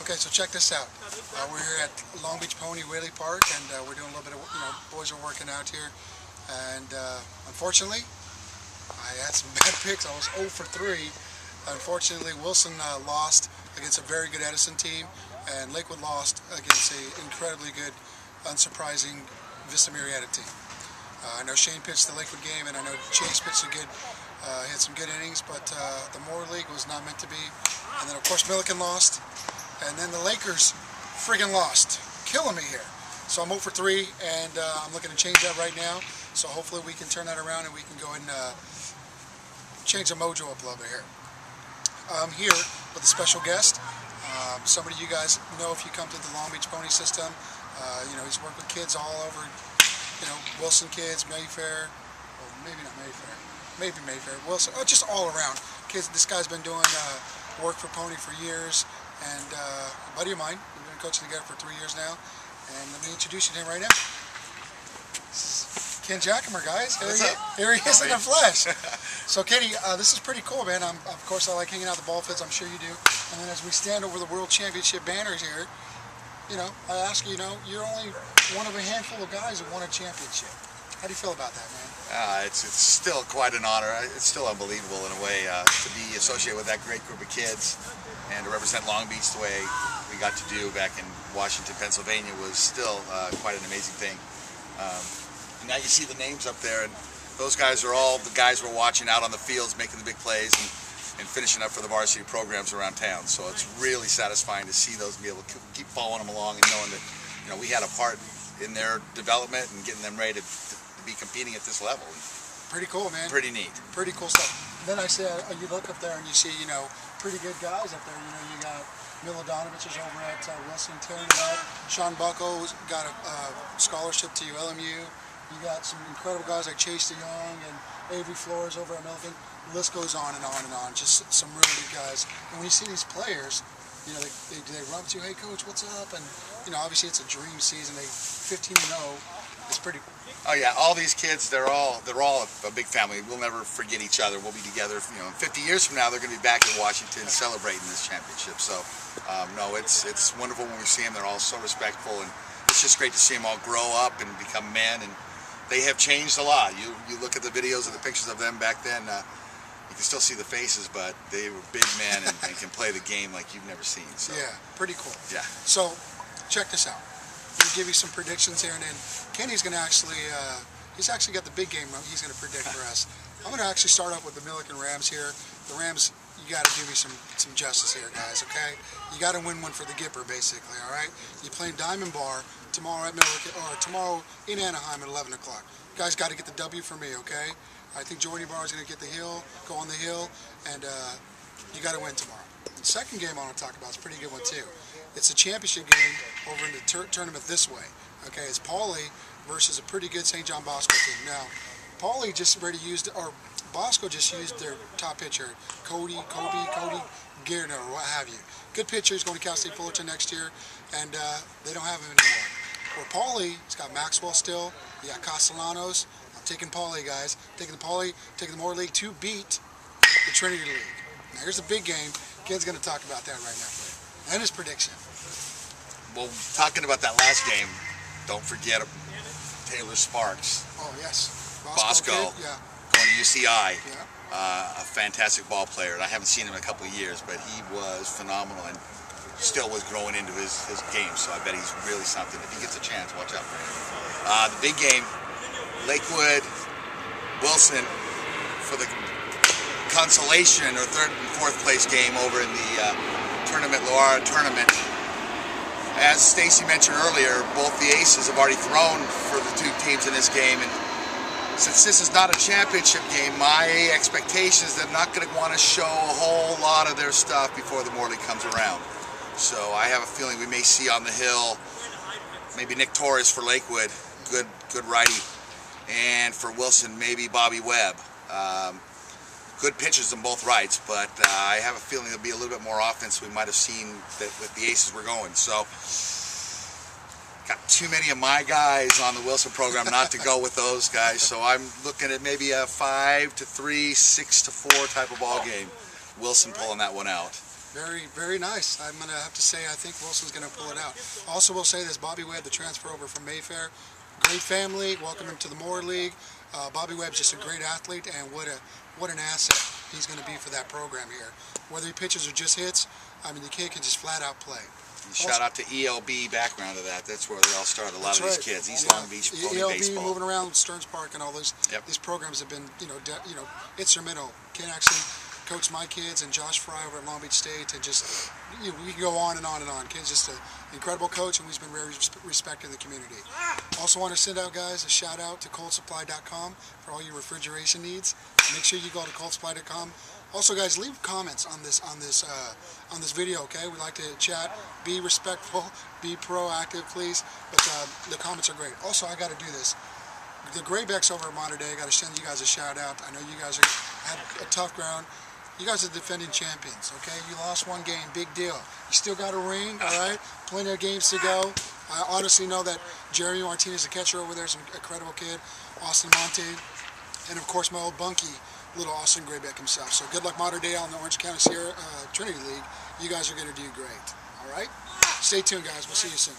Okay, so check this out. We're here at Long Beach Pony Whaley Park, and we're doing a little bit of, boys are working out here. And unfortunately, I had some bad picks. I was 0 for 3. Unfortunately, Wilson lost against a very good Edison team, and Lakewood lost against an incredibly good, unsurprising Vista Murrieta team. I know Shane pitched the Lakewood game, and I know Chase pitched a good, hit some good innings, but the Moore League was not meant to be. And then, of course, Millikan lost, and then the Lakers friggin' lost, killing me here. So I'm 0 for 3, and I'm looking to change that right now. So hopefully we can turn that around and we can go and change the mojo up a little bit here. I'm here with a special guest. Somebody you guys know if you come to the Long Beach Pony System. He's worked with kids all over, Wilson kids, Mayfair, or maybe not Mayfair, maybe Mayfair, Wilson, just all around. Kids, this guy's been doing work for Pony for years, and a buddy of mine, we've been coaching together for 3 years now, and let me introduce you to him right now. This is Ken Jackamer, guys. Here he is in the flesh. So Kenny, this is pretty cool, man. Of course, I like hanging out at the ball fields, I'm sure you do. And then as we stand over the World Championship banners here, I ask you, you're only one of a handful of guys who won a championship. How do you feel about that, man? It's still quite an honor. It's still unbelievable in a way to be associated with that great group of kids and to represent Long Beach the way we got to do back in Washington, Pennsylvania was still quite an amazing thing. And now you see the names up there, and those guys are all the guys we're watching out on the fields making the big plays and finishing up for the varsity programs around town. So it's really satisfying to see those and be able to keep following them along and knowing that we had a part in their development and getting them ready to be competing at this level. Pretty cool, man. Pretty neat. Pretty cool stuff. Then I said, you look up there and you see, pretty good guys up there. You got Milodonovich is over at Wilson tearing it up. Sean Bucko's got a scholarship to LMU. You got some incredible guys like Chase DeYoung and Avery Flores over at Millikan. The list goes on and on and on. Just some really good guys. And when you see these players, they run up to you, hey coach, what's up? And obviously it's a dream season. They 15-0. It's pretty. Oh yeah, all these kids, they're all a big family. We'll never forget each other. We'll be together. 50 years from now, they're going to be back in Washington celebrating this championship. So, no, it's wonderful when we see them. They're all so respectful, and it's just great to see them all grow up and become men. And they have changed a lot. You look at the videos and the pictures of them back then. You can still see the faces, but they were big men and can play the game like you've never seen. So. Yeah, pretty cool. Yeah. So, check this out. I'm going to give you some predictions here, and then Kenny's going to he's actually got the big game he's going to predict for us. I'm going to actually start off with the Millikan Rams here. The Rams, you got to do me some justice here, guys, okay? You got to win one for the Gipper, basically, all right? You're playing Diamond Bar tomorrow at Millikan, or tomorrow in Anaheim at 11 o'clock. You guys got to get the W for me, okay? I think Jordy Bar is going to get the hill, go on the hill, and you got to win tomorrow. The second game I want to talk about is a pretty good one, too. It's a championship game over in the tournament this way. Okay, it's Pauley versus a pretty good St. John Bosco team. Now, Pauley just already used, or Bosco just used their top pitcher, Cody Gardner, or what have you. Good pitcher, he's going to Cal State Fullerton next year, and they don't have him anymore. Where Pauley, he's got Maxwell still, you got Castellanos. I'm taking Pauley, guys. Taking the Moore League to beat the Trinity League. Now, here's the big game. Ken's going to talk about that right now. And his prediction. Well, talking about that last game, don't forget Taylor Sparks. Oh, yes. Bosco yeah. Going to UCI. Yeah. A fantastic ball player. I haven't seen him in a couple of years, but he was phenomenal and still was growing into his game, so I bet he's really something. If he gets a chance, watch out for him. The big game, Lakewood, Wilson, for the consolation or third and fourth place game over in the Tournament Loire tournament. As Stacy mentioned earlier, both the aces have already thrown for the two teams in this game, and since this is not a championship game, my expectation is they're not going to want to show a whole lot of their stuff before the Morley comes around. So I have a feeling we may see on the hill maybe Nick Torres for Lakewood, good righty, and for Wilson maybe Bobby Webb. Good pitches on both rights, but I have a feeling there'll be a little bit more offense we might have seen that with the aces we're going. So, got too many of my guys on the Wilson program not to go with those guys. So I'm looking at maybe a 5-3, 6-4 type of ball game. Wilson pulling that one out. Very, very nice. I'm going to have to say I think Wilson's going to pull it out. Also will say this, Bobby Webb, the transfer over from Mayfair, great family, welcome him to the Moore League. Bobby Webb's just a great athlete, and what an asset he's going to be for that program here. Whether he pitches or just hits, I mean, the kid can just flat out play. Shout out to ELB background of that. That's where they all started. A lot of these kids, East Long Beach Pony ELB baseball. Moving around Stearns Park and all those. Yep. These programs have been, instrumental. Ken actually coached my kids and Josh Fry over at Long Beach State, and just we can go on and on and on. Ken's just an incredible coach, and he's been very respected in the community. Also want to send out, guys, a shout out to coldsupply.com for all your refrigeration needs. Make sure you go to coldsupply.com. Also, guys, leave comments on this video, okay? We'd like to chat. Be respectful, be proactive, please. But the comments are great. Also, I got to do this. The Graybacks over at Modern Day, I got to send you guys a shout out. I know you guys had a tough ground. You guys are defending champions, okay? You lost one game, big deal. You still got a ring, all right? Plenty of games to go. I honestly know that Jeremy Martinez, the catcher over there, is an incredible kid. Austin Monte, and of course my old bunkie, little Austin Graybeck himself. So good luck Modern Day out in the Orange County Sierra Trinity League. You guys are going to do great. All right? Stay tuned, guys. We'll see you soon.